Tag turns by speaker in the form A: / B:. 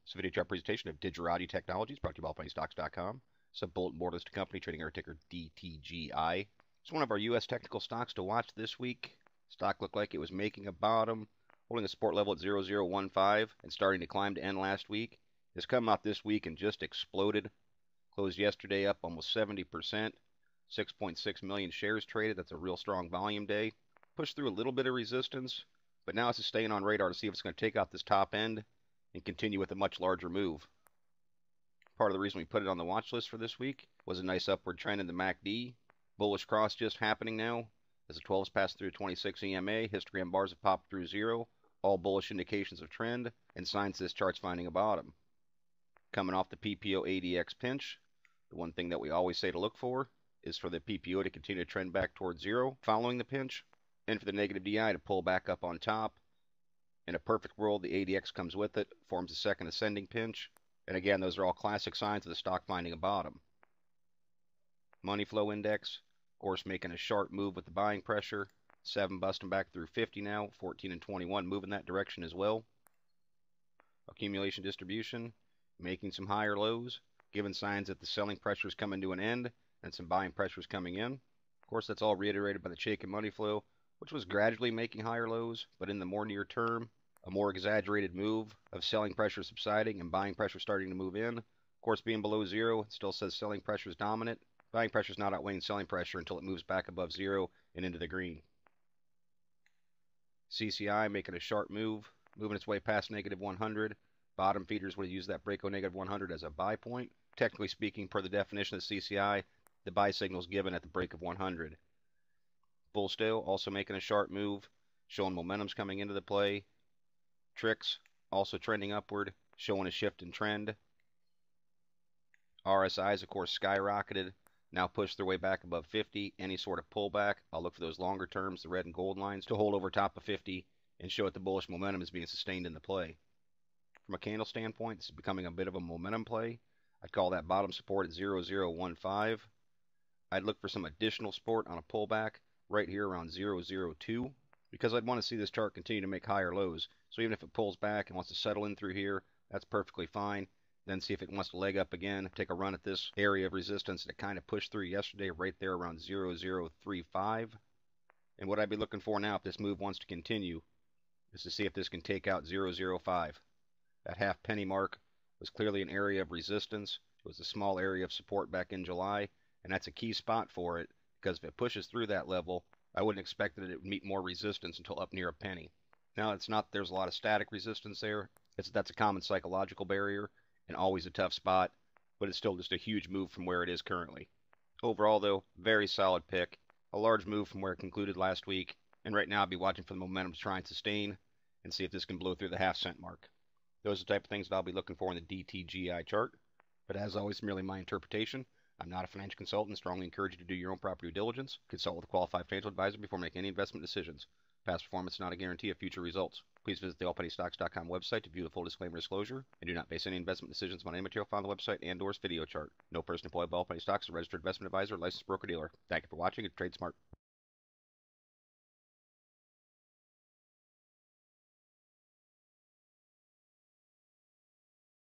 A: It's a video chart presentation of Digerati Technologies, brought to you by allpenny.stocks.com. It's a bulletin board listed company trading our ticker DTGI. It's one of our U.S. technical stocks to watch this week. Stock looked like it was making a bottom, holding a support level at 0015 and starting to climb to end last week. It's come out this week and just exploded. Closed yesterday up almost 70%. 6.6 million shares traded. That's a real strong volume day. Pushed through a little bit of resistance, but now it's staying on radar to see if it's going to take out this top end and continue with a much larger move. Part of the reason we put it on the watch list for this week was a nice upward trend in the MACD. Bullish cross just happening now as the 12s pass through 26 EMA. Histogram bars have popped through zero. All bullish indications of trend and signs this chart's finding a bottom. Coming off the PPO ADX pinch, the one thing that we always say to look for is for the PPO to continue to trend back towards zero following the pinch, and for the negative DI to pull back up on top. In a perfect world, the ADX comes with it, forms a second ascending pinch, and again, those are all classic signs of the stock finding a bottom. Money flow index, of course, making a sharp move with the buying pressure. 7 busting back through 50 now, 14 and 21 moving that direction as well. Accumulation distribution, making some higher lows, giving signs that the selling pressure is coming to an end and some buying pressure is coming in. Of course, that's all reiterated by the Chaikin money flow, which was gradually making higher lows, but in the more near term, a more exaggerated move of selling pressure subsiding and buying pressure starting to move in. Of course, being below zero, it still says selling pressure is dominant. Buying pressure is not outweighing selling pressure until it moves back above zero and into the green. CCI making a sharp move, moving its way past negative 100. Bottom feeders would use that break of negative 100 as a buy point. Technically speaking, per the definition of CCI, the buy signal is given at the break of 100. Bull still also making a sharp move, showing momentum's coming into the play. Tricks also trending upward, showing a shift in trend. RSIs, of course, skyrocketed, now push their way back above 50. Any sort of pullback, I'll look for those longer terms, the red and gold lines, to hold over top of 50 and show that the bullish momentum is being sustained in the play. From a candle standpoint, this is becoming a bit of a momentum play. I'd call that bottom support at 0015. I'd look for some additional support on a pullback right here around 002 because I'd want to see this chart continue to make higher lows. So even if it pulls back and wants to settle in through here, that's perfectly fine. Then see if it wants to leg up again, take a run at this area of resistance that kind of pushed through yesterday right there around 0035. And what I'd be looking for now if this move wants to continue is to see if this can take out 005. That half penny mark was clearly an area of resistance. It was a small area of support back in July, and that's a key spot for it because if it pushes through that level, I wouldn't expect that it would meet more resistance until up near a penny. Now, it's not there's a lot of static resistance there. That's a common psychological barrier and always a tough spot, but it's still just a huge move from where it is currently. Overall, though, very solid pick. A large move from where it concluded last week, and right now I'll be watching for the momentum to try and sustain and see if this can blow through the half-cent mark. Those are the type of things that I'll be looking for in the DTGI chart. But as always, merely my interpretation. I'm not a financial consultant and strongly encourage you to do your own proper due diligence. Consult with a qualified financial advisor before making any investment decisions. Past performance is not a guarantee of future results. Please visit the allpenny.stocks.com website to view the full disclaimer disclosure, and do not base any investment decisions on any material found on the website and/or video chart. No person employed by Allpenny Stocks is a registered investment advisor or licensed broker-dealer. Thank you for watching and trade smart.